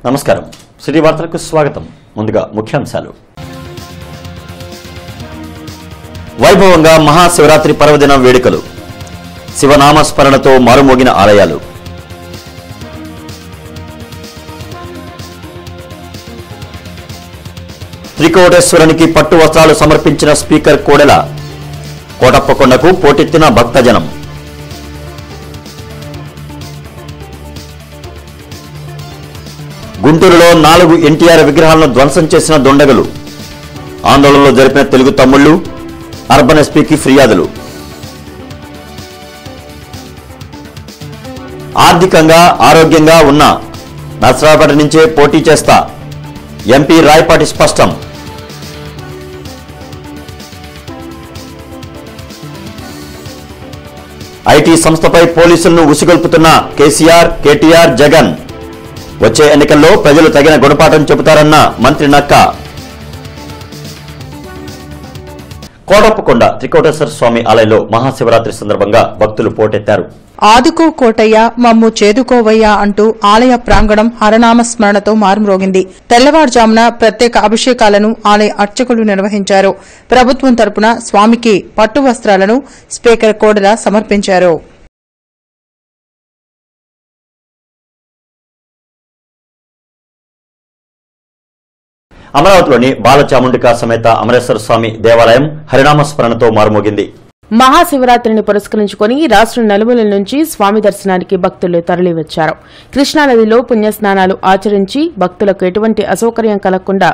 నమస్కారం సిటీ వార్తలకు స్వాగతం ముందుగా ముఖ్యాంశాలు వైభవంగా మహాశివరాత్రి పర్వదినం వేడుకలు శివనామస్మరణతో మారుమోగిన ఆలయాలు త్రికోటేశ్వరునికి పట్టు వస్త్రాలు సమర్పించిన స్పీకర్ కోడెల కోటప్పకొండకు పోటెత్తిన భక్తజనం గుంటూరులో 4 ఎన్టీఆర్ విగ్రహాలను ధ్వంసం చేసిన దొండగలు ఆందోళనలో జరిపిన తెలుగు తమ్ముళ్లు అర్బన్ ఎస్పీకి ఫిర్యాదులు ఆర్థికంగా ఆరోగ్యంగా ఉన్న నర్సరావుపేట నుంచే పోటీ చేస్తా ఎంపీ రాయపాటి స్పష్టం ఐటీ సంస్థపై పోలీసులను ఉసిగొల్పుతున్న కేసీఆర్ కేటీఆర్ జగన్ వచ్చే ఎన్నికల్లో ప్రజలు తగిన గుణపాఠం చెబుతారన్న మంత్రి నక్కా కోటప్పకొండ త్రికోటేశ్వర స్వామి ఆలయంలో మహాశివరాత్రి సందర్భంగా భక్తులు పోటెత్తారు. ఆదుకో కోటయ్య మమ్ము చేదుకోవయ్యా అంటూ ఆలయ ప్రాంగణం హరనామస్మరణతో మారుమ్రోగింది. తెల్లవారుజామున ప్రత్యేక అభిషేకాలను ఆలయ అర్చకులు నిర్వహించారు. ప్రభుత్వం తరపున స్వామికి పట్టు వస్త్రాలను స్పీకర్ కోడెల సమర్పించారు. అమరావతిలోని బాలచాముండికా సమేత అమరేశ్వర స్వామి దేవాలయం హరినామస్మరణతో మారుమోగింది. మహాశివరాత్రిని పురస్కరించుకుని రాష్ట్రం నలుమూలల నుంచి స్వామి దర్శనానికి భక్తులు తరలివచ్చారు. కృష్ణానదిలో పుణ్యస్నానాలు ఆచరించి భక్తులకు ఎటువంటి అసౌకర్యం కలగకుండా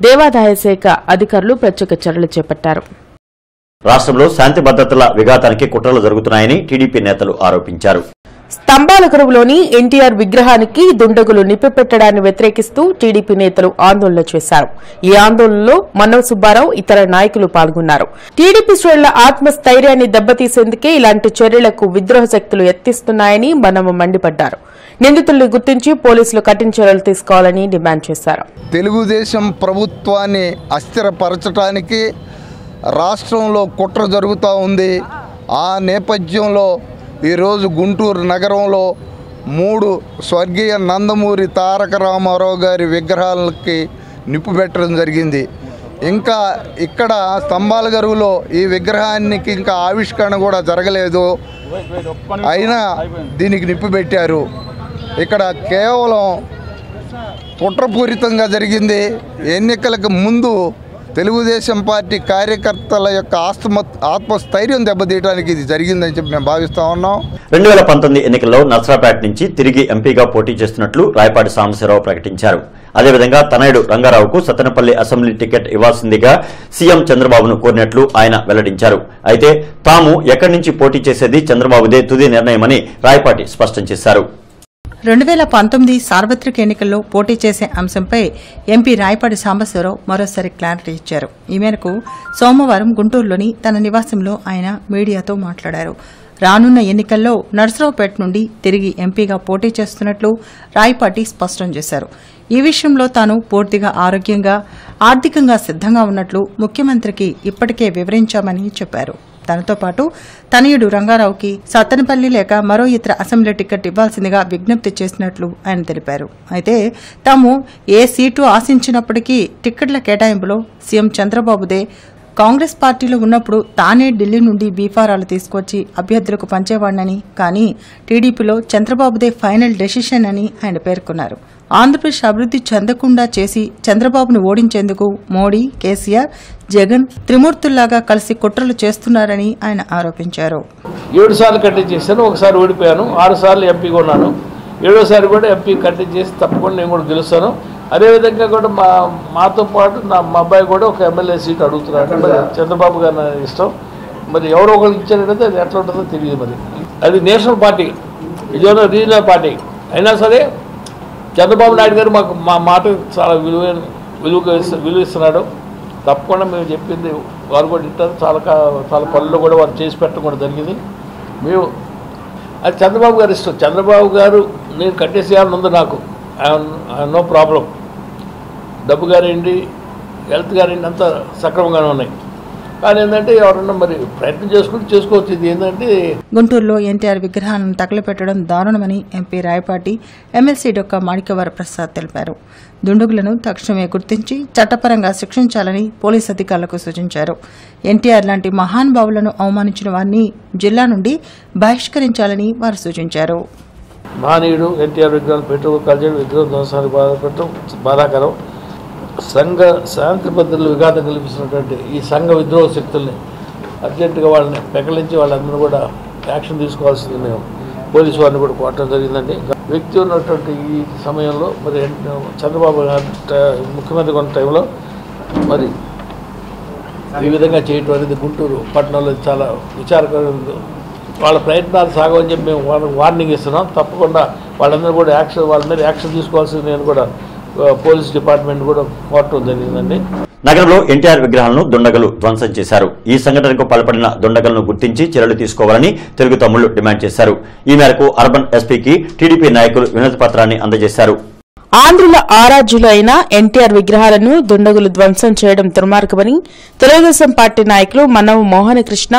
దేవాదాయ శాఖ అధికారులు ప్రత్యేక చర్యలు చేపట్టారు. రాష్ట్రంలో శాంతి భద్రతల విఘాతానికి కుట్రలు జరుగుతున్నాయని టీడీపీ నేతలు ఆరోపించారు. స్తంభాల కరువులోని ఎన్టీఆర్ విగ్రహానికి దుండగులు నిప్పిపెట్టడాన్ని వ్యతిరేకిస్తూ టీడీపీ నేతలు ఆందోళన చేశారు. ఈ ఆందోళనలో మన్నవ సుబ్బారావు ఇతర నాయకులు పాల్గొన్నారు. టీడీపీ శ్రేణుల ఆత్మస్థైర్యాన్ని దెబ్బతీసేందుకే ఇలాంటి చర్యలకు విద్రోహ శక్తులు యత్నిస్తున్నాయని మన్నవ మండిపడ్డారు. నిందితుల్ని గుర్తించి పోలీసులు కఠిన చర్యలు తీసుకోవాలని డిమాండ్ చేశారు. తెలుగుదేశం ప్రభుత్వాన్ని అస్థిరపరచడానికి రాష్ట్రంలో కుట్ర జరుగుతూ ఉంది. ఆ నేపథ్యంలో ఈరోజు గుంటూరు నగరంలో 3 స్వర్గీయ నందమూరి తారక రామారావు గారి విగ్రహాలకి నిప్పు పెట్టడం జరిగింది. ఇంకా ఇక్కడ స్తంభాల గరువులో ఈ విగ్రహానికి ఇంకా ఆవిష్కరణ కూడా జరగలేదు, అయినా దీనికి నిప్పు పెట్టారు. ఇక్కడ కేవలం కుట్రపూరితంగా జరిగింది. ఎన్నికలకు ముందు తెలుగుదేశం పార్టీ కార్యకర్తల యొక్క ఆత్మస్థైర్యం దెబ్బతీయడానికి ఇది జరిగిందని చెప్పి మేము భావిస్తా ఉన్నాం. 2019 ఎన్నికల్లో నర్సరావుపేట నుంచి తిరిగి ఎంపీగా పోటీ చేస్తున్నట్లు రాయపాటి సాంబశివరావు ప్రకటించారు. అదేవిధంగా తనయుడు రంగారావుకు సత్తెనపల్లి అసెంబ్లీ టికెట్ ఇవ్వాల్సిందిగా సీఎం చంద్రబాబును కోరినట్లు ఆయన వెల్లడించారు. అయితే తాము ఎక్కడి నుంచి పోటీ చేసేది చంద్రబాబుదే తుది నిర్ణయమని రాయపాటి స్పష్టం చేశారు. 2019 సార్వత్రిక ఎన్నికల్లో పోటీ చేసే అంశంపై ఎంపీ రాయపాటి సాంబశివరావు మరోసారి క్లారిటీ ఇచ్చారు. ఈ మేరకు సోమవారం గుంటూరులోని తన నివాసంలో ఆయన మీడియాతో మాట్లాడారు. రానున్న ఎన్నికల్లో నర్సరావుపేట నుండి తిరిగి ఎంపీగా పోటీ చేస్తున్నట్లు రాయపాటి స్పష్టం చేశారు. ఈ విషయంలో తాను పూర్తిగా ఆరోగ్యంగా ఆర్థికంగా సిద్దంగా ఉన్నట్లు ముఖ్యమంత్రికి ఇప్పటికే వివరించామని చెప్పారు. తనతో పాటు తనయుడు రంగారావుకి సత్తెనపల్లి లేక మరో ఇతర అసెంబ్లీ టికెట్ ఇవ్వాల్సిందిగా విజ్ఞప్తి చేసినట్లు ఆయన తెలిపారు. అయితే తాము ఏ సీటు ఆశించినప్పటికీ టిక్కెట్ల కేటాయింపులో సీఎం చంద్రబాబుదే, కాంగ్రెస్ పార్టీలో ఉన్నప్పుడు తానే ఢిల్లీ నుండి బీఫారాలు తీసుకొచ్చి అభ్యర్థులకు పంచేవాడినని, కానీ టీడీపీలో చంద్రబాబుదే ఫైనల్ డెసిషన్ అని ఆయన పేర్కొన్నారు. ఆంధ్రప్రదేశ్ అభివృద్ధి చెందకుండా చేసి చంద్రబాబును ఓడించేందుకు మోడీ, కేసీఆర్, జగన్ త్రిమూర్తుల్లాగా కలిసి కుట్రలు చేస్తున్నారని ఆయన ఆరోపించారు. 7 సార్లు కంటెస్ట్ చేశాను, ఒకసారి ఓడిపోయాను. 6 సార్లు ఎంపీగా ఉన్నాను. 7వసారి కూడా ఎంపీ కంటెస్ట్ చేసి తప్పకుండా నేను కూడా గెలుస్తాను. అదేవిధంగా కూడా మాతో పాటు మా అబ్బాయి కూడా ఒక ఎమ్మెల్యే సీట్ అడుగుతున్నాడు. మరి చంద్రబాబు గారు ఇష్టం, మరి ఎవరో ఒకరికి ఇచ్చారంటే అది ఎట్లా ఉంటుందో తెలియదు. మరి అది నేషనల్ పార్టీ, ఇదేమో రీజనల్ పార్టీ అయినా సరే చంద్రబాబు నాయుడు గారు మా మాట చాలా విలువ ఇస్తున్నాడు. తప్పకుండా మేము చెప్పింది వారు కూడా వింటారు. చాలా పనులు కూడా వారు చేసి పెట్టడం కూడా జరిగింది. మేము అది చంద్రబాబు గారు ఇష్టం. చంద్రబాబు గారు నేను కట్టేసేయాలని ఉంది నాకు, నో ప్రాబ్లం. డబ్బు గారేంటి, హెల్త్ గారేంటి అంతా సక్రమంగానే ఉన్నాయి. కానీ ఏంటంటే ఎవరన్నా మరి ప్రయత్నం చేసుకోవచ్చు. ఇది ఏంటంటే గుంటూరులో ఎన్టీఆర్ విగ్రహాలను తగలపెట్టడం దారుణమని ఎంపీ రాయపాటి ఎమ్మెల్సీ డొక్క మాణిక్యవర ప్రసాద్ తెలిపారు. దుండగులను తక్షణమే గుర్తించి చట్టపరంగా శిక్షించాలని పోలీసు అధికారులకు సూచించారు. ఎన్టీఆర్ లాంటి మహానుభావులను అవమానించిన వారిని జిల్లా నుండి బహిష్కరించాలని వారు సూచించారు. మహనీయుడు ఎన్టీఆర్ విగ్రహాలు పెట్టుకు కలిసి విగ్రహం ధ్వంసానికి బాధపడటం బాధాకరం. సంఘ శాంతి భద్రతలు విఘాతం కల్పిస్తున్నటువంటి ఈ సంఘ విద్రోహ శక్తుల్ని అర్జెంటుగా వాళ్ళని పెకలించి వాళ్ళందరూ కూడా యాక్షన్ తీసుకోవాల్సింది మేము పోలీసు వారిని కూడా కోరటం జరిగిందండి. వ్యక్తి ఉన్నటువంటి ఈ సమయంలో మరి చంద్రబాబు ముఖ్యమంత్రి ఉన్న టైంలో మరి ఈ విధంగా చేయటం అనేది గుంటూరు పట్టణంలో చాలా విచారకరంగా వాళ్ళ ప్రయత్నాలు సాగవని చెప్పి మేము వాళ్ళకి వార్నింగ్ ఇస్తున్నాం. తప్పకుండా వాళ్ళందరూ కూడా వాళ్ళ మీద యాక్షన్ తీసుకోవాల్సింది నేను కూడా పోలీస్ డిపార్ట్మెంట్ కూడా కోరటం జరిగిందండి. నగరంలో ఎన్టీఆర్ విగ్రహాలను దుండగులు ధ్వంసం చేశారు. ఈ సంఘటనకు పాల్పడిన దుండగులను గుర్తించి చర్యలు తీసుకోవాలని తెలుగు తమ్ముళ్లు డిమాండ్ చేశారు. ఈ మేరకు అర్బన్ ఎస్పీకి టీడీపీ నాయకులు వినతి పత్రాన్ని అందజేశారు. ఆంధ్రుల ఆరాధ్యులు అయిన ఎన్టీఆర్ విగ్రహాలను దుండగులు ధ్వంసం చేయడం దుర్మార్గమని తెలుగుదేశం పార్టీ నాయకులు మనవ మోహనకృష్ణ,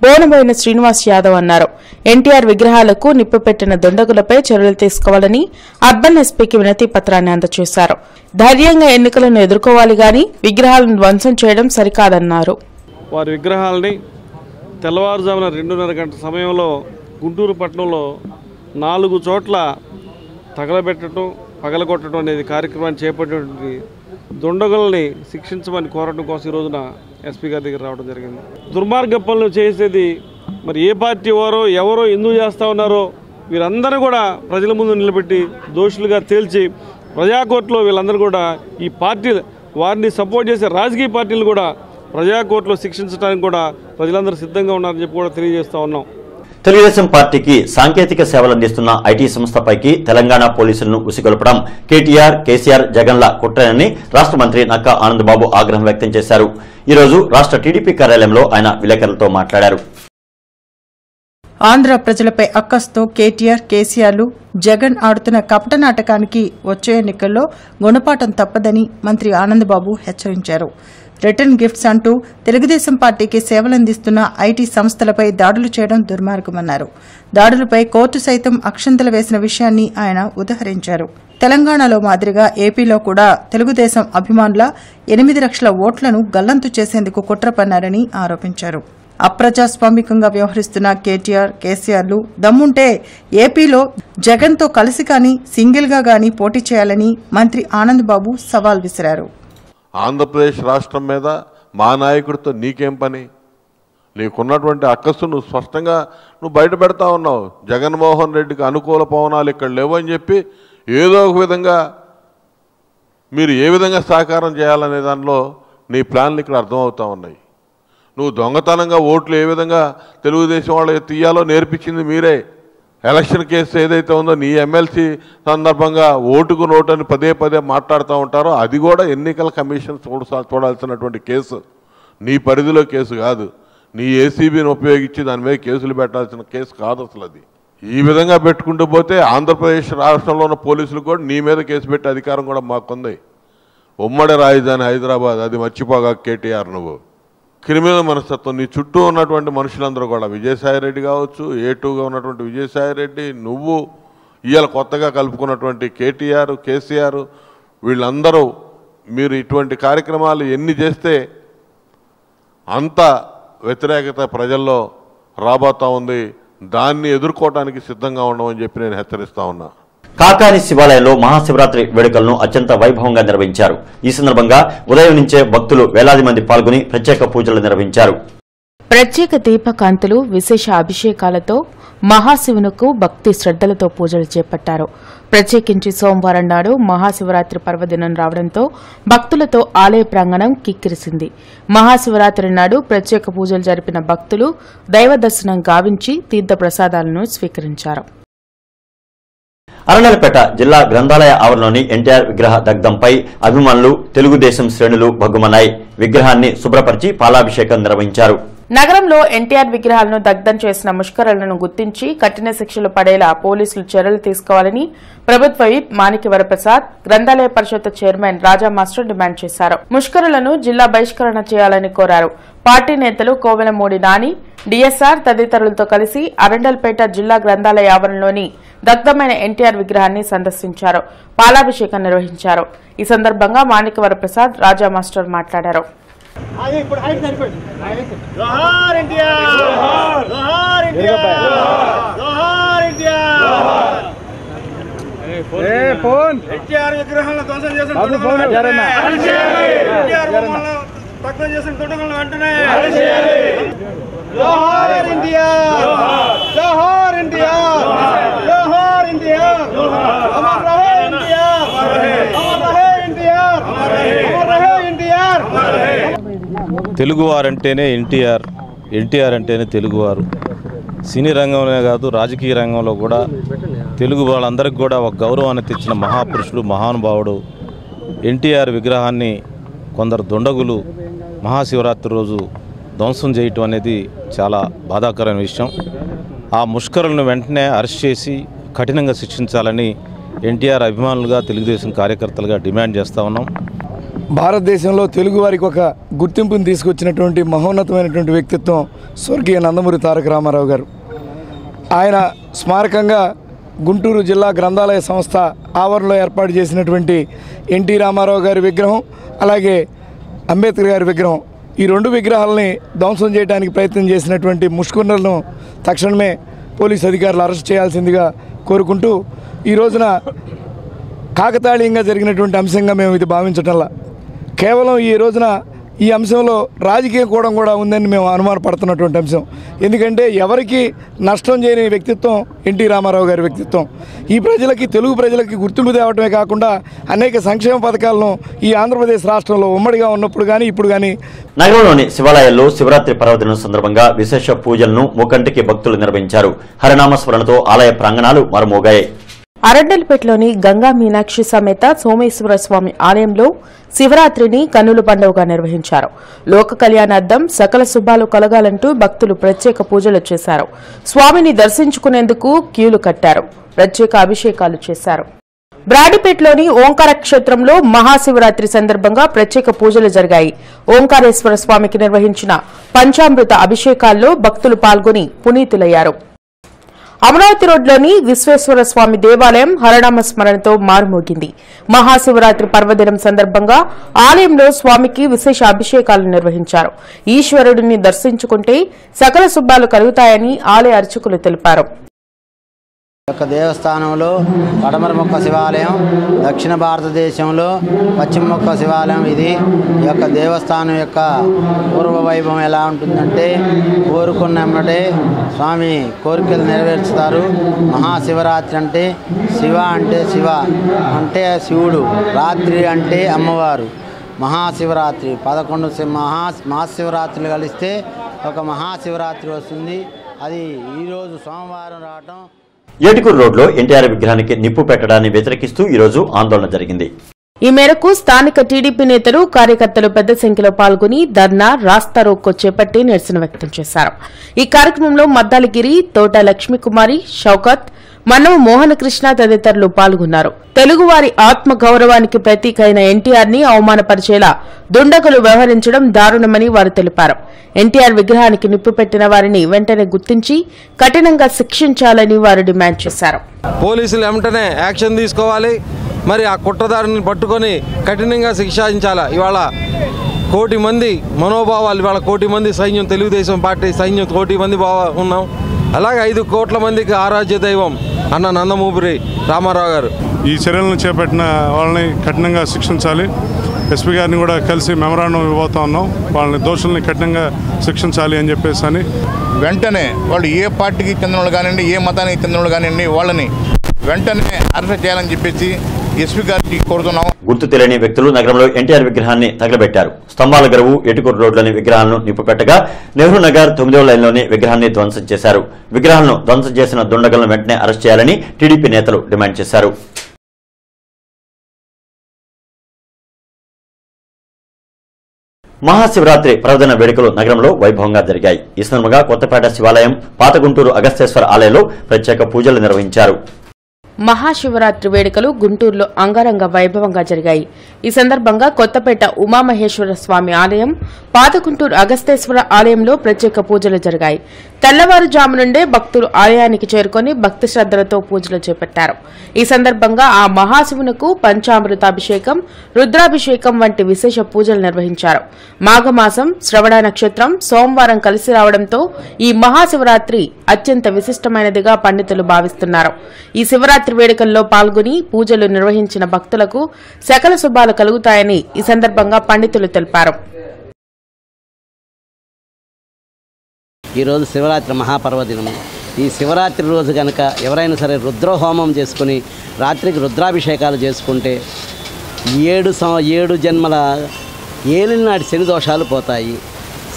బోనబోయిన శ్రీనివాస్ యాదవ్ అన్నారు. ఎన్టీఆర్ విగ్రహాలకు నిప్పు పెట్టిన దుండగులపై చర్యలు తీసుకోవాలని అర్బన్ ఎస్పీకి వినతి పత్రాన్ని అందజేశారు. ధైర్యంగా ఎన్నికలను ఎదుర్కోవాలి గాని విగ్రహాలను ధ్వంసం చేయడం సరికాదన్నారు. వారి విగ్రహాలని తెల్లవారుజామున 2:30 గంటల సమయంలో గుంటూరు పట్టణంలో 4 చోట్ల తగలబెట్టడం, పగలగొట్టడం అనేది కార్యక్రమాన్ని చేపట్టినటువంటి దుండగుల్ని శిక్షించమని కోరడం కోసం ఈ రోజున ఎస్పీ గారి దగ్గర రావడం జరిగింది. దుర్మార్గ పనులు చేసేది మరి ఏ పార్టీ వారో ఎవరో ఎందుకు చేస్తూ ఉన్నారో వీరందరూ కూడా ప్రజల ముందు నిలబెట్టి దోషులుగా తేల్చి ప్రజాకోర్టులో వీళ్ళందరూ కూడా ఈ పార్టీలు వారిని సపోర్ట్ చేసే రాజకీయ పార్టీలు కూడా ప్రజాకోర్టులో శిక్షించడానికి కూడా ప్రజలందరూ సిద్ధంగా ఉన్నారని చెప్పి కూడా తెలియజేస్తూ ఉన్నాం. తెలుగుదేశం పార్టీకి సాంకేతిక సేవలు అందిస్తున్న ఐటీ సంస్థపైకి తెలంగాణ పోలీసులను ఉసిగొల్పడం కేటీఆర్, కేసీఆర్, జగన్ల కుట్రనని రాష్ట్ర మంత్రి నక్కా ఆనందబాబు ఆగ్రహం వ్యక్తం చేశారు. ఈ రోజు రాష్ట్ర టీడీపీ కార్యాలయంలో ఆయన విలేకరులతో మాట్లాడారు. ఆంధ్ర ప్రజలపై అక్కస్తో కేటీఆర్, కేసీఆర్లు, జగన్ ఆడుతున్న కపట నాటకానికి వచ్చే ఎన్నికల్లో గుణపాఠం తప్పదని మంత్రి ఆనందబాబు హెచ్చరించారు. రిటర్న్ గిఫ్ట్స్ అంటూ తెలుగుదేశం పార్టీకి సేవలందిస్తున్న ఐటీ సంస్థలపై దాడులు చేయడం దుర్మార్గమన్నారు. దాడులపై కోర్టు సైతం అక్షంతలు వేసిన విషయాన్ని ఆయన ఉదహరించారు. తెలంగాణలో మాదిరిగా ఏపీలో కూడా తెలుగుదేశం అభిమానుల 8 లక్షల ఓట్లను గల్లంతు చేసేందుకు కుట్ర పన్నారని ఆరోపించారు. అప్రజాస్వామికంగా వ్యవహరిస్తున్న కేటీఆర్, కేసీఆర్లు దమ్ముంటే ఏపీలో జగన్తో కలిసి కానీ సింగిల్గా కానీ పోటీ చేయాలని మంత్రి ఆనందబాబు సవాల్ విసిరారు. ఆంధ్రప్రదేశ్ రాష్ట్రం మీద మా నాయకుడితో నీకేం పని? నీకున్నటువంటి అక్కసు నువ్వు స్పష్టంగా బయట పెడతా ఉన్నావు. జగన్మోహన్ రెడ్డికి అనుకూల పవనాలు ఇక్కడ లేవని చెప్పి ఏదో ఒక విధంగా మీరు ఏ విధంగా సహకారం చేయాలనే దానిలో నీ ప్లాన్లు ఇక్కడ అర్థమవుతా ఉన్నాయి. నువ్వు దొంగతనంగా ఓట్లు ఏ విధంగా తెలుగుదేశం వాళ్ళు తీయాలో నేర్పించింది మీరే. ఎలక్షన్ కేసు ఏదైతే ఉందో నీ ఎమ్మెల్సీ సందర్భంగా ఓటుకు నోటు అని పదే మాట్లాడుతూ ఉంటారో అది కూడా ఎన్నికల కమిషన్ చూడాల్సినటువంటి కేసు. నీ పరిధిలో కేసు కాదు. నీ ఏసీబీని ఉపయోగించి దాని మీద కేసులు పెట్టాల్సిన కేసు కాదు అసలు అది. ఈ విధంగా పెట్టుకుంటూ పోతే ఆంధ్రప్రదేశ్ రాష్ట్రంలో ఉన్న పోలీసులు కూడా నీ మీద కేసు పెట్టే అధికారం కూడా మాకుంది. ఉమ్మడి రాజధాని హైదరాబాద్, అది మర్చిపోగా కేటీఆర్ నువ్వు క్రిమినల్ మనస్తత్వం. నీ చుట్టూ ఉన్నటువంటి మనుషులందరూ కూడా విజయసాయిరెడ్డి కావచ్చు, A2గా ఉన్నటువంటి విజయసాయిరెడ్డి, నువ్వు ఇవాళ కొత్తగా కలుపుకున్నటువంటి కేటీఆర్, కేసీఆర్, వీళ్ళందరూ మీరు ఇటువంటి కార్యక్రమాలు ఎన్ని చేస్తే అంత వ్యతిరేకత ప్రజల్లో రాబోతా ఉంది. దాన్ని ఎదుర్కోవడానికి సిద్ధంగా ఉండమని చెప్పి నేను హెచ్చరిస్తా ఉన్నా. కాకాని శివాలయంలో మహాశివరాత్రి వేడుకలను అత్యంత వైభవంగా నిర్వహించారు. ఈ సందర్భంగా ఉదయం నుంచే భక్తులు వేలాది మంది పాల్గొని ప్రత్యేక పూజలు నిర్వహించారు. ప్రత్యేక దీపకాంతులు, విశేష అభిషేకాలతో మహాశివునకు భక్తి శ్రద్దలతో పూజలు చేపట్టారు. ప్రత్యేకించి సోమవారం నాడు మహాశివరాత్రి పర్వదినం రావడంతో భక్తులతో ఆలయ ప్రాంగణం కిక్కిరిసింది. మహాశివరాత్రి నాడు ప్రత్యేక పూజలు జరిపిన భక్తులు దైవ దర్శనం గావించి తీర్థ ప్రసాదాలను స్వీకరించారు. అరండలపేట జిల్లా గ్రంథాలయ ఆవరణలోని ఎన్టీఆర్ విగ్రహ దగ్ధంపై అభిమానులు, తెలుగుదేశం శ్రేణులు భగ్గుమన్నాయి. విగ్రహాన్ని శుభ్రపరిచి పాలాభిషేకం నిర్వహించారు. నగరంలో ఎన్టీఆర్ విగ్రహాలను దగ్ధం చేసిన ముష్కరులను గుర్తించి కఠిన శిక్షలు పడేలా పోలీసులు చర్యలు తీసుకోవాలని ప్రభుత్వ విప్ మాణిక్యవరప్రసాద్ గ్రంథాలయ పరిషత్ చైర్మన్ రాజా మాస్టర్ డిమాండ్ చేశారు. ముష్కరులను జిల్లా బహిష్కరణ చేయాలని కోరారు. పార్టీ నేతలు కోవెలమూడి నాని, డిఎస్ఆర్ తదితరులతో కలిసి అరండల్పేట జిల్లా గ్రంథాలయ ఆవరణలోని దగ్ధమైన ఎన్టీఆర్ విగ్రహాన్ని సందర్శించారు. పాలాభిషేకం నిర్వహించారు. ఈ సందర్భంగా మాణిక్యవరప్రసాద్ రాజా మాస్టర్ మాట్లాడారు. జోహార్ ఎన్టీఆర్, జోహార్ ఎన్టీఆర్, జోహార్ ఎన్టీఆర్. ఎన్టీఆర్ విగ్రహాలను ధ్వంసం చేసిన ఎన్టీఆర్ బొమ్మలను దగ్ధం చేసిన దుండగులను వెంటనే జోహార్ ఎన్టీఆర్, జోహార్ ఎన్టీఆర్, జోహార్ ఎన్టీఆర్, అమర్ రహే ఎన్టీఆర్, అమర్ రహే ఎన్టీఆర్, అమర్ రహే ఎన్టీఆర్. తెలుగువారంటేనే ఎన్టీఆర్, ఎన్టీఆర్ అంటేనే తెలుగువారు. సినీ రంగంలోనే కాదు రాజకీయ రంగంలో కూడా తెలుగు వాళ్ళందరికీ కూడా ఒక గౌరవాన్ని తెచ్చిన మహాపురుషుడు, మహానుభావుడు. ఎన్టీఆర్ విగ్రహాన్ని కొందరు దుండగులు మహాశివరాత్రి రోజు ధ్వంసం చేయటం అనేది చాలా బాధాకరమైన విషయం. ఆ ముష్కరులను వెంటనే అరెస్ట్ చేసి కఠినంగా శిక్షించాలని ఎన్టీఆర్ అభిమానులుగా తెలుగుదేశం కార్యకర్తలుగా డిమాండ్ చేస్తూ ఉన్నాం. భారతదేశంలో తెలుగువారికి ఒక గుర్తింపును తీసుకొచ్చినటువంటి మహోన్నతమైనటువంటి వ్యక్తిత్వం స్వర్గీయ నందమూరి తారక రామారావు గారు. ఆయన స్మారకంగా గుంటూరు జిల్లా గ్రంథాలయ సంస్థ ఆవరణలో ఏర్పాటు చేసినటువంటి ఎన్టీ రామారావు గారి విగ్రహం, అలాగే అంబేద్కర్ గారి విగ్రహం, ఈ రెండు విగ్రహాలని ధ్వంసం చేయడానికి ప్రయత్నం చేసినటువంటి ముష్కరులను తక్షణమే పోలీసు అధికారులు అరెస్ట్ చేయాల్సిందిగా కోరుకుంటూ, ఈ రోజున కాకతాళీయంగా జరిగినటువంటి అంశంగా మేము ఇది భావించటంలా, కేవలం ఈ రోజున ఈ అంశంలో రాజకీయ కోణం కూడా ఉందని మేము అనుమానపడుతున్నటువంటి అంశం. ఎందుకంటే ఎవరికి నష్టం చేయని వ్యక్తిత్వం ఎన్టీ రామారావు గారి వ్యక్తిత్వం. ఈ ప్రజలకి, తెలుగు ప్రజలకి గుర్తింపు తేవటమే కాకుండా అనేక సంక్షేమ పథకాలను ఈ ఆంధ్రప్రదేశ్ రాష్ట్రంలో ఉమ్మడిగా ఉన్నప్పుడు కానీ ఇప్పుడు కానీ నగరంలోని శివాలయాల్లో శివరాత్రి పర్వదినం సందర్భంగా విశేష పూజలను ముక్కంటికి భక్తులు నిర్వహించారు. హరినామస్మరణతో ఆలయ ప్రాంగణాలు మరుమోగాయి. అరండల్పేటలోని గంగా మీనాక్షి సమేత సోమేశ్వర స్వామి ఆలయంలో శివరాత్రిని కన్నుల పండుగగా నిర్వహించారు. లోక కళ్యాణార్థం సకల శుభాలు కలగాలంటూ భక్తులు ప్రత్యేక పూజలు చేశారు. స్వామిని దర్శించుకునేందుకు క్యూలు కట్టారు. ప్రత్యేక అభిషేకాలు చేశారు. బ్రాడిపేటలోని ఓంకార క్షేత్రంలో మహాశివరాత్రి సందర్భంగా ప్రత్యేక పూజలు జరిగాయి. ఓంకారేశ్వర స్వామికి నిర్వహించిన పంచామృత అభిషేకాల్లో భక్తులు పాల్గొని పునీతులయ్యారు. అమరావతి రోడ్లోని విశ్వేశ్వర స్వామి దేవాలయం హరనామ స్మరణతో మారుమోగింది. మహాశివరాత్రి పర్వదినం సందర్భంగా ఆలయంలో స్వామికి విశేష అభిషేకాలు నిర్వహించారు. ఈశ్వరుడిని దర్శించుకుంటే సకల శుభాలు కలుగుతాయని ఆలయ అర్చకులు తెలిపారు. యొక్క దేవస్థానంలో పడమరముఖ శివాలయం, దక్షిణ భారతదేశంలో పశ్చిమముఖ శివాలయం. ఇది ఈ యొక్క దేవస్థానం యొక్క పూర్వ వైభవం ఎలా ఉంటుందంటే, కోరుకున్నమ్మటే స్వామి కోరికలు నెరవేర్చుతారు. మహాశివరాత్రి అంటే శివ అంటే శివుడు, రాత్రి అంటే అమ్మవారు. మహాశివరాత్రి 11 మహాశివరాత్రులు కలిస్తే ఒక మహాశివరాత్రి వస్తుంది. అది ఈరోజు సోమవారం రావటం. ఏటుకూరు రోడ్లో ఎన్టీఆర్ విగ్రహానికి నిప్పు పెట్టడాన్ని వ్యతిరేకిస్తూ ఈరోజు ఆందోళన జరిగింది. ఈ మేరకు స్థానిక టీడీపీ నేతలు, కార్యకర్తలు పెద్ద సంఖ్యలో పాల్గొని ధర్నా, రాస్తారోకో చేపట్టి నిరసన వ్యక్తం చేశారు. ఈ కార్యక్రమంలో మద్దాలగిరి, తోట లక్ష్మీకుమారి, షౌకత్, మన్నవ మోహనకృష్ణ తదితరులు పాల్గొన్నారు. తెలుగువారి ఆత్మ గౌరవానికి ప్రతీక అయిన ఎన్టీఆర్ ని అవమానపరిచేలా దుండగులు వ్యవహరించడం దారుణమని వారు తెలిపారు. ఎన్టీఆర్ విగ్రహానికి నిప్పు పెట్టిన వారిని వెంటనే గుర్తించి కఠినంగా శిక్షించాలని వారు డిమాండ్ చేశారు. పోలీసులు వెంటనే యాక్షన్ తీసుకోవాలి. మరి ఆ కుట్రదారుని పట్టుకొని కఠినంగా శిక్షించాలి. ఇవాళ 1 కోటి మంది మనోభావాలు, ఇవాళ 1 కోటి మంది సైన్యం, తెలుగుదేశం పార్టీ సైన్యం 1 కోటి మంది ఉన్నాం. అలాగే 5 కోట్ల మందికి ఆరాధ్య దైవం అన్న నందమూరి రామారావు గారు. ఈ చర్యలను చేపట్టిన వాళ్ళని కఠినంగా శిక్షించాలి. ఎస్పీ గారిని కూడా కలిసి మెమరాండం ఇవ్వబోతా ఉన్నాం. వాళ్ళని దోషుల్ని కఠినంగా శిక్షించాలి అని చెప్పేసి అని వెంటనే వాళ్ళు ఏ పార్టీకి చెందిన వాళ్ళు కానివ్వండి, ఏ మతానికి చెందిన వాళ్ళు కానివ్వండి, వాళ్ళని వెంటనే అరెస్ట్ చేయాలని చెప్పేసి ఎస్పీ గారికి కోరుతున్నాం. గుర్తు తెలియని వ్యక్తులు నగరంలో ఎన్టీఆర్ విగ్రహాన్ని తగలబెట్టారు. స్తంభాల గరువు, ఏటుకూరు రోడ్లోని విగ్రహాలను నిప్పుపెట్టగా నెహ్రూ నగర్ 9వ లైన్లోని విగ్రహాన్ని ధ్వంసం చేశారు. విగ్రహాలను ధ్వంసం చేసిన దుండగులను వెంటనే అరెస్ట్ చేయాలని టీడీపీ నేతలు డిమాండ్ చేశారు. మహాశివరాత్రి పర్వదిన వేడుకలు నగరంలో వైభవంగా జరిగాయి. ఈ సందర్భంగా కొత్తపేట శివాలయం, పాత గుంటూరు అగస్తేశ్వర ఆలయంలో ప్రత్యేక పూజలు నిర్వహించారు. మహాశివరాత్రి వేడుకలు గుంటూరులో అంగరంగ వైభవంగా జరిగాయి. ఈ సందర్భంగా కొత్తపేట ఉమామహేశ్వర స్వామి ఆలయం, పాత గుంటూరు అగస్తేశ్వర ఆలయంలో ప్రత్యేక పూజలు జరిగాయి. తెల్లవారుజాము నుండే భక్తులు ఆలయానికి చేరుకుని భక్తి శ్రద్దలతో పూజలు చేపట్టారు. ఈ సందర్భంగా ఆ మహాశివునకు పంచామృతాభిషేకం, రుద్రాభిషేకం వంటి విశేష పూజలు నిర్వహించారు. మాఘమాసం శ్రవణ నక్షత్రం సోమవారం కలిసి రావడంతో ఈ మహాశివరాత్రి అత్యంత విశిష్టమైనదిగా పండితులు భావిస్తున్నారు. ఈ శివరాత్రి వేడుకల్లో పాల్గొని పూజలు నిర్వహించిన భక్తులకు సకల శుభాలు కలుగుతాయని ఈ సందర్భంగా పండితులు తెలిపారు. ఈరోజు శివరాత్రి మహాపర్వదినము. ఈ శివరాత్రి రోజు కనుక ఎవరైనా సరే రుద్రహోమం చేసుకుని రాత్రికి రుద్రాభిషేకాలు చేసుకుంటే 7 జన్మల ఏలినాటి శని దోషాలు పోతాయి.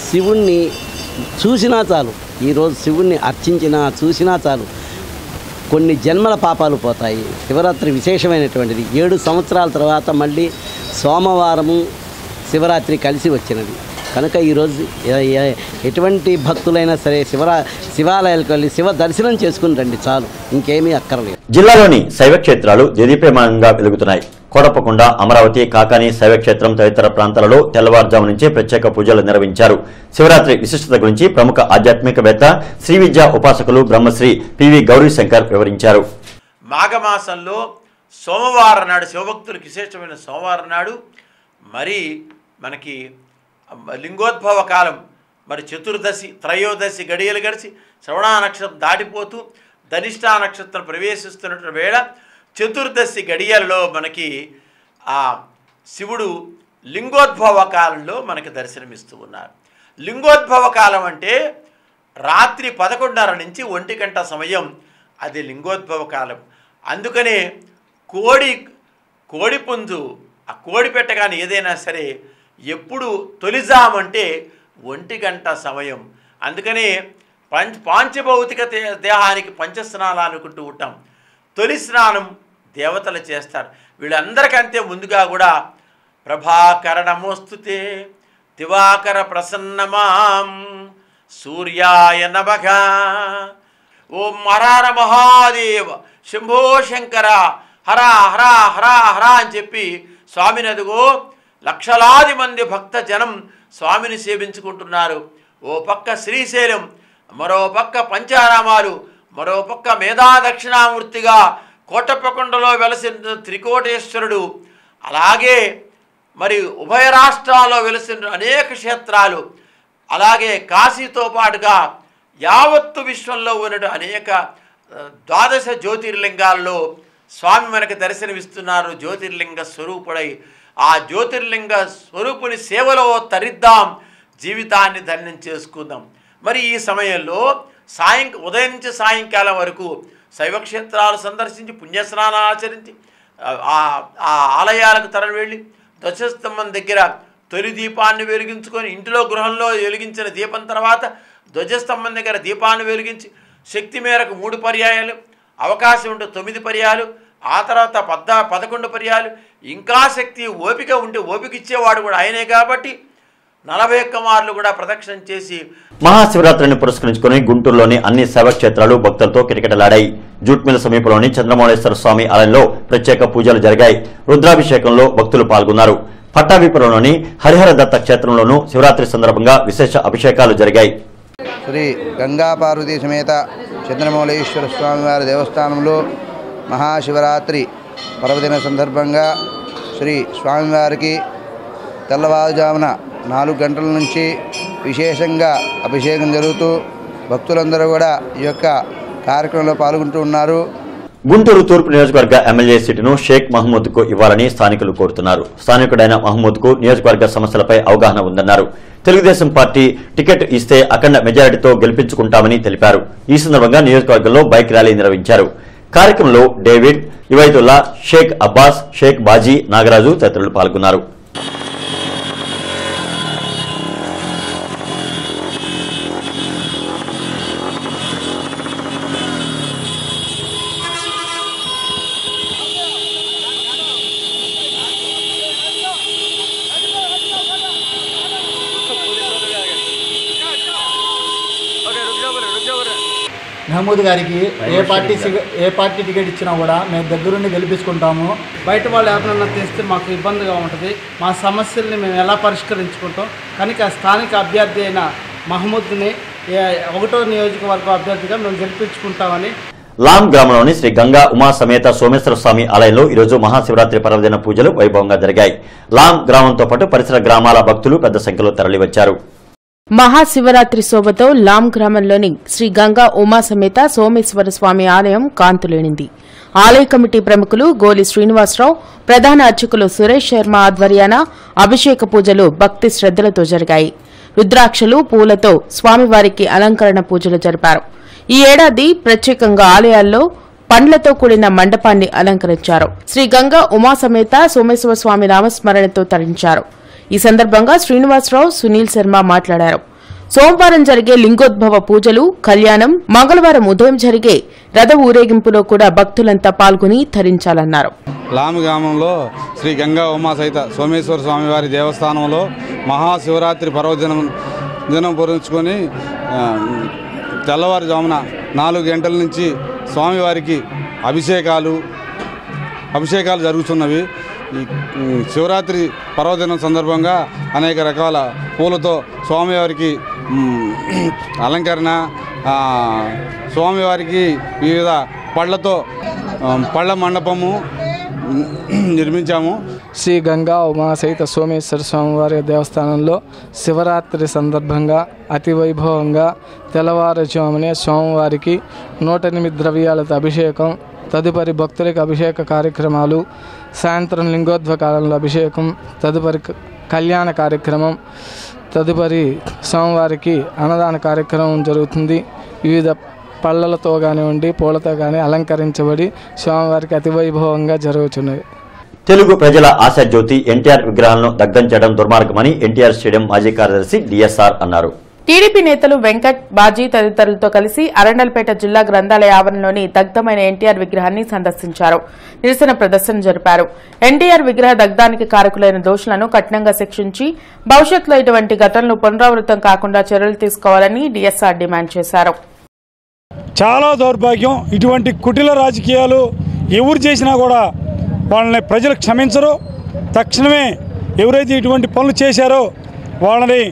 శివుణ్ణి చూసినా చాలు, ఈరోజు శివుణ్ణి అర్చించినా చూసినా చాలు, కొన్ని జన్మల పాపాలు పోతాయి. శివరాత్రి విశేషమైనటువంటిది. 7 సంవత్సరాల తర్వాత మళ్ళీ సోమవారము శివరాత్రి కలిసి వచ్చినది కనుక ఈరోజు ఎటువంటి భక్తులైనా సరే శివాలయాలకు వెళ్ళి శివ దర్శనం చేసుకుని రండి చాలు, ఇంకేమీ అక్కర్లేదు. జిల్లాలోని శైవ క్షేత్రాలు దేదీప్యమానంగా వెలుగుతున్నాయి. కోడపకొండ, అమరావతి, కాకాని శైవక్షేత్రం తదితర ప్రాంతాలలో తెల్లవారుజాము నుంచే ప్రత్యేక పూజలు నిర్వహించారు. శివరాత్రి విశిష్టత గురించి ప్రముఖ ఆధ్యాత్మికవేత్త శ్రీ విద్యా ఉపాసకులు బ్రహ్మశ్రీ పివి గౌరీశంకర్ వివరించారు. మాఘమాసంలో సోమవారం నాడు శివభక్తులకు విశేషమైన సోమవారం నాడు మరి మనకి లింగోద్భవ కాలం, మరి చతుర్దశి త్రయోదశి గడియలు గడిచి శ్రవణ నక్షత్రం దాటిపోతూ ధనిష్ఠా నక్షత్రం ప్రవేశిస్తున్నటువంటి వేళ చతుర్దశి గడియల్లో మనకి ఆ శివుడు లింగోద్భవ కాలంలో మనకి దర్శనమిస్తూ ఉన్నారు. లింగోద్భవ కాలం అంటే రాత్రి 11:30 నుంచి 1 గంట సమయం, అది లింగోద్భవ కాలం. అందుకనే కోడి పుంజు ఆ కోడి పెట్టగానే ఏదైనా సరే ఎప్పుడు తొలిజామంటే 1 గంట సమయం. అందుకనే పాంచభౌతిక దేహానికి పంచస్నానాలు అనుకుంటూ ఉంటాం. తొలి స్నానం దేవతలు చేస్తారు. వీళ్ళందరికంటే ముందుగా కూడా ప్రభాకరణమోస్తుతే దివాకర ప్రసన్నమాం సూర్యాయ నమః, ఓం హర మహాదేవ శంభో శంకర హర హర హర హర అని చెప్పి స్వామిని అదుగో లక్షలాది మంది భక్త జనం స్వామిని సేవించుకుంటున్నారు. ఓ పక్క శ్రీశైలం, మరో పక్క పంచారామాలు, మరో పక్క మేధా దక్షిణామూర్తిగా కోటప్పకొండలో వెలసిన త్రికోటేశ్వరుడు, అలాగే మరి ఉభయ రాష్ట్రాల్లో వెలసిన అనేక క్షేత్రాలు, అలాగే కాశీతో పాటుగా యావత్తు విశ్వంలో ఉన్న అనేక 12 జ్యోతిర్లింగాల్లో స్వామి మనకు దర్శనమిస్తున్నారు. జ్యోతిర్లింగ స్వరూపుడై ఆ జ్యోతిర్లింగ స్వరూపుని సేవలో తరిద్దాం, జీవితాన్ని ధన్యం చేసుకుందాం. మరి ఈ సమయంలో ఉదయం నుంచి సాయంకాలం వరకు శైవక్షేత్రాలు సందర్శించి పుణ్యస్నానాలు ఆచరించి ఆ ఆలయాలకు తరలి వెళ్ళి ధ్వజస్తంభం దగ్గర తొలి దీపాన్ని వెలిగించుకొని ఇంటిలో గృహంలో వెలిగించిన దీపం తర్వాత ధ్వజస్తంభం దగ్గర దీపాన్ని వెలిగించి శక్తి మేరకు 3 పర్యాయాలు, అవకాశం ఉంటే 9 పర్యాయాలు, ఆ తర్వాత 11 పర్యాయాలు, ఇంకా శక్తి ఓపిక ఉంటే ఓపిక ఇచ్చేవాడు కూడా ఆయనే కాబట్టి 41 మార్లు కూడా ప్రదక్షిణం చేసి మహాశివరాత్రిని పురస్కరించుకుని గుంటూరులోని అన్ని శైవక్షేత్రాలు భక్తులతో కిటకిటలాడాయి. జూట్మిల్ సమీపంలోని చంద్రమౌళేశ్వర స్వామి ఆలయంలో ప్రత్యేక పూజలు జరిగాయి. రుద్రాభిషేకంలో భక్తులు పాల్గొన్నారు. పట్టాభిపురంలోని హరిహర దత్త క్షేత్రంలోనూ శివరాత్రి సందర్భంగా విశేష అభిషేకాలు జరిగాయి. శ్రీ గంగా పార్వతీ సమేత చంద్రమౌళేశ్వర స్వామివారి దేవస్థానంలో మహాశివరాత్రి పర్వదిన సందర్భంగా శ్రీ స్వామివారికి తెల్లవారుజామున 4 గంటల నుంచి విశేషంగా అభిషేకం జరుగుతూ భక్తులందరూ కూడా ఈ యొక్క కార్యక్రమంలో పాల్గొంటూ ఉన్నారు. గుంటూరు తూర్పు నియోజకవర్గ ఎమ్మెల్యే సీటును షేక్ మహమూద్కు ఇవ్వాలని స్థానికులు కోరుతున్నారు. స్థానికుడైన మహమూద్కు నియోజకవర్గ సమస్యలపై అవగాహన ఉందన్నారు. తెలుగుదేశం పార్టీ టికెట్ ఇస్తే అఖండ మెజారిటీతో గెలిపించుకుంటామని తెలిపారు. ఈ సందర్భంగా నియోజకవర్గంలో బైక్ ర్యాలీ నిర్వహించారు. కార్యక్రమంలో డేవిడ్, ఇవైతుల్లా, షేక్ అబ్బాస్, షేక్ బాజీ, నాగరాజు తదితరులు పాల్గొన్నారు. మహమూద్ గారికి ఏ పార్టీ టికెట్ ఇచ్చినా కూడా మేము దగ్గరుండి గెలిపించుకుంటాము. బయట వాళ్ళు ఎవరినన్నా తెస్తే మాకు ఇబ్బందిగా ఉంటుంది. మా సమస్యల్ని మేము ఎలా పరిష్కరించుకుంటాం కనుక స్థానిక అభ్యర్థి అయిన మహమూద్ని 1వ నియోజకవర్గ అభ్యర్థిగా మేము గెలిపించుకుంటామని. లాం గ్రామంలోని శ్రీ గంగా ఉమా సమేత సోమేశ్వర స్వామి ఆలయంలో ఈరోజు మహాశివరాత్రి పర్వదిన పూజలు వైభవంగా జరిగాయి. లాం గ్రామంతో పాటు పరిసర గ్రామాల భక్తులు పెద్ద సంఖ్యలో తరలివచ్చారు. మహాశివరాత్రి శోభతో లాం గ్రామంలోని శ్రీ గంగా ఉమా సమేత సోమేశ్వర స్వామి ఆలయం కాంతులేనింది. ఆలయ కమిటీ ప్రముఖులు గోలి శ్రీనివాసరావు, ప్రధాన అర్చకులు సురేష్ శర్మ ఆధ్వర్యాన అభిషేక పూజలు భక్తి శ్రద్దలతో జరిగాయి. రుద్రాక్షలు, పూలతో స్వామివారికి అలంకరణ పూజలు జరిపారు. ఈ ఏడాది ప్రత్యేకంగా ఆలయాల్లో పండ్లతో కూడిన మండపాన్ని అలంకరించారు. శ్రీ గంగా ఉమా సమేత సోమేశ్వర స్వామి నామస్మరణతో తరించారు. ఈ సందర్భంగా శ్రీనివాసరావు, సునీల్ శర్మ మాట్లాడారు. సోమవారం జరిగే లింగోద్భవ పూజలు, కళ్యాణం, మంగళవారం ఉదయం జరిగే రథ ఊరేగింపులో కూడా భక్తులంతా పాల్గొని తరించాలన్నారు. లాం గ్రామంలో శ్రీ గంగా ఉమా సహిత సోమేశ్వర స్వామివారి దేవస్థానంలో మహాశివరాత్రి పర్వదినం పురించుకొని తెల్లవారుజామున 4 గంటల నుంచి స్వామివారికి అభిషేకాలు జరుగుతున్నవి. ఈ శివరాత్రి పర్వదినం సందర్భంగా అనేక రకాల పూలతో స్వామివారికి అలంకరణ, స్వామివారికి వివిధ పళ్ళతో పళ్ళ మండపము నిర్మించాము. శ్రీ గంగా ఉమా సహిత సోమేశ్వర స్వామివారి దేవస్థానంలో శివరాత్రి సందర్భంగా అతి వైభవంగా తెల్లవారుజామునే స్వామివారికి 108 ద్రవ్యాలతో అభిషేకం, తదుపరి భక్తులకు అభిషేక కార్యక్రమాలు, సాయంత్రం లింగోద్భవ కాలంలో అభిషేకం, తదుపరి కళ్యాణ కార్యక్రమం, తదుపరి స్వామివారికి అన్నదాన కార్యక్రమం జరుగుతుంది. వివిధ పళ్ళలతో కానివ్వండి, పూలతో కానీ అలంకరించబడి స్వామివారికి అతి వైభవంగా జరుగుతున్నది. తెలుగు ప్రజల ఆశాజ్యోతి ఎన్టీఆర్ విగ్రహాలను దగ్ధం చేయడం దుర్మార్గమని ఎన్టీఆర్ స్టేడియం మాజీ కార్యదర్శి డిఎస్ఆర్ అన్నారు. టీడీపీ నేతలు వెంకట్, బాజీ తదితరులతో కలిసి అరండల్పేట జిల్లా గ్రంథాలయ ఆవరణలోని దగ్ధమైన ఎన్టీఆర్ విగ్రహాన్ని సందర్శించారు. నిరసన ప్రదర్శన జరిపారు. ఎన్టీఆర్ విగ్రహ దగ్ధానికి కారకులైన దోషులను కఠినంగా శిక్షించి భవిష్యత్తులో ఇటువంటి ఘటనలు పునరావృతం కాకుండా చర్యలు తీసుకోవాలని డిఎస్ఆర్ డిమాండ్ చేశారు. చాలా దౌర్భాగ్యం. ఇటువంటి కుటిల రాజకీయాలు ఎవరు చేసినా కూడా వాళ్ళని ప్రజలు క్షమించరు. తక్షణమే ఎవరైతే ఇటువంటి పనులు చేశారో వాళ్ళని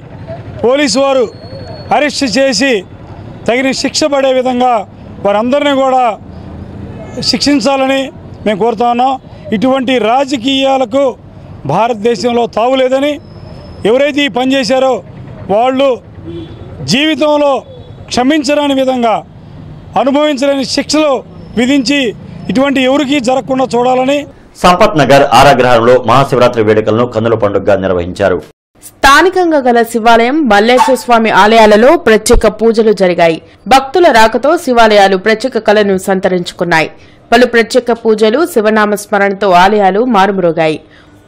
పోలీసు వారు అరెస్ట్ చేసి తగిన శిక్ష పడే విధంగా వారందరినీ కూడా శిక్షించాలని మేము కోరుతా ఉన్నాం. ఇటువంటి రాజకీయాలకు భారతదేశంలో తావులేదని, ఎవరైతే ఈ పని చేశారో వాళ్ళు జీవితంలో క్షమించరాని విధంగా అనుభవించలేని శిక్షలు విధించి ఇటువంటి ఎవరికీ జరగకుండా చూడాలని. సంపత్ నగర్ ఆరాగ్రహంలో మహాశివరాత్రి వేడుకలను కన్నుల పండుగగా నిర్వహించారు. స్థానికంగా గల శివాలయం, మల్లేశ్వర స్వామి ఆలయాలలో ప్రత్యేక పూజలు జరిగాయి. భక్తుల రాకతో శివాలయాలు ప్రత్యేక కళను సంతరించుకున్నాయి. పలు ప్రత్యేక పూజలు, శివనామ స్మరణతో ఆలయాలు మారుమ్రోగాయి.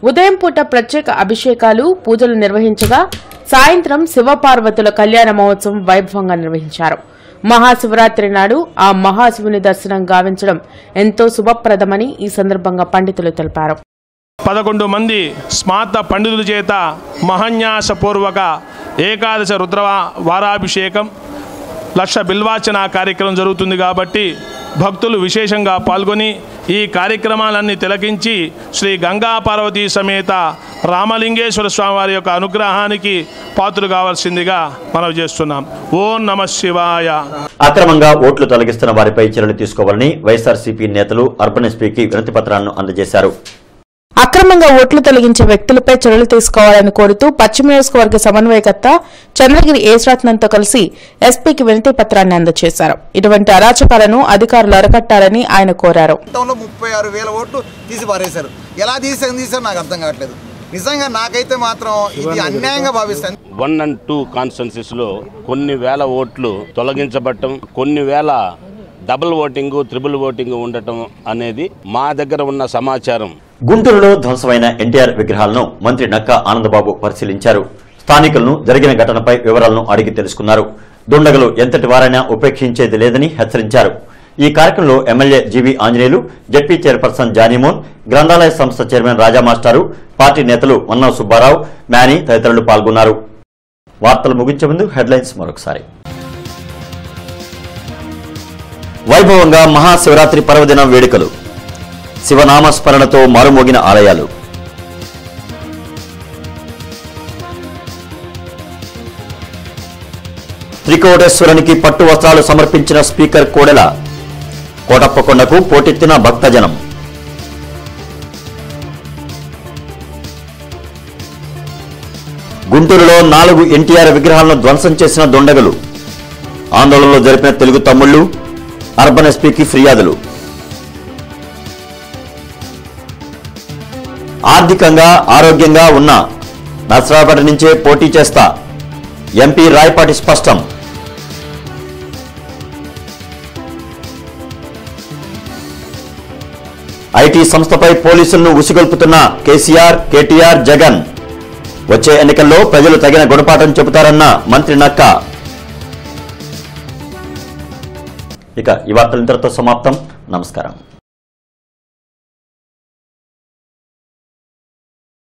ఉదయం పూట ప్రత్యేక అభిషేకాలు, పూజలు నిర్వహించగా సాయంత్రం శివపార్వతుల కళ్యాణ మహోత్సవం వైభవంగా నిర్వహించారు. మహాశివరాత్రి నాడు ఆ మహాశివుని దర్శనం గావించడం ఎంతో శుభప్రదమని ఈ సందర్భంగా పండితులు తెలిపారు. 11 మంది స్మార్త పండితుల చేత మహాన్యాసపూర్వక ఏకాదశ రుద్ర వారాభిషేకం, 1,00,000 బిల్వార్చన కార్యక్రమం జరుగుతుంది కాబట్టి భక్తులు విశేషంగా పాల్గొని ఈ కార్యక్రమాలన్నీ తిలకించి శ్రీ గంగా పార్వతీ సమేత రామలింగేశ్వర స్వామి వారి యొక్క అనుగ్రహానికి పాత్రలు కావాల్సిందిగా మనవి చేస్తున్నాం. ఓం నమ శివాయ. అక్రమంగా ఓట్లు తొలగిస్తున్న వారిపై చర్యలు తీసుకోవాలని వైఎస్ఆర్సీపీ నేతలు అర్బన్ ఎస్పీకి వినతి పత్రాలను అందజేశారు. అక్రమంగా ఓట్లు తొలగించే వ్యక్తులపై చర్యలు తీసుకోవాలని కోరుతూ పశ్చిమ నియోజకవర్గ సమన్వయకర్త చంద్రగిరి ఏస్రత్నంతో కలిసి ఎస్పీకి వినతి పత్రాన్ని అందజేశారు. ఇటువంటి అరాచకాలను అధికారులు అరకట్టాలని ఆయన కోరారు. 36,000 ఓట్లు తీసి పారేశారు. ఎలా తీసారు నాకు అర్థం కావట్లేదు. నిజంగా నాకైతే మాత్రం ఇది అన్యాయంగా భావిస్తాను. 1 and 2 కాన్స్టిట్యున్సీస్లో కొన్ని వేల ఓట్లు తొలగించబడటం, కొన్ని వేల డబుల్ ఓటింగ్, ట్రిపుల్ ఓటింగ్ ఉండటం అనేది మా దగ్గర ఉన్న సమాచారం. గుంటూరులో ధ్వంసమైన ఎన్టీఆర్ విగ్రహాలను మంత్రి నక్కా ఆనందబాబు పరిశీలించారు. స్థానికులను జరిగిన ఘటనపై వివరాలను అడిగి తెలుసుకున్నారు. దుండగులు ఎంతటి వారైనా ఉపేక్షించేది లేదని హెచ్చరించారు. ఈ కార్యక్రమంలో MLA GV Anjaneyulu, ZP chairperson Janimon, గ్రంథాలయ సంస్థ చైర్మన్ రాజా మాస్టారు, పార్టీ నేతలు మన్నావ్ సుబ్బారావు, మ్యానీ తదితరులు పాల్గొన్నారు. వార్తలు ముగించే ముందు హెడ్లైన్స్ మరొకసారి. వైభవంగా మహాశివరాత్రి పర్వదినం వేడుకలు. శివనామస్మరణతో మారుమోగిన ఆలయాలు. త్రికోటేశ్వరునికి పట్టు వస్త్రాలు సమర్పించిన స్పీకర్ కోడెల. కోటప్పకొండకు పోటెత్తిన భక్తజనం. గుంటూరులో 4 ఎన్టీఆర్ విగ్రహాలను ధ్వంసం చేసిన దుండగులు. ఆందోళనలో జరిపిన తెలుగు తమ్ముళ్లు. అర్బన్ ఎస్పీకి ఫిర్యాదులు. ఆర్థికంగా ఆరోగ్యంగా ఉన్న నర్సరావుపేట నుంచే పోటీ చేస్తా ఎంపీ రాయపాటి స్పష్టం. ఐటీ సంస్థపై పోలీసులను ఉసిగొల్పుతున్న కేసీఆర్, కేటీఆర్, జగన్. వచ్చే ఎన్నికల్లో ప్రజలు తగిన గుణపాఠం చెబుతారన్న మంత్రి నక్క. ఇక ఈ వార్తలు ఇంతటితో సమాప్తం. నమస్కారం.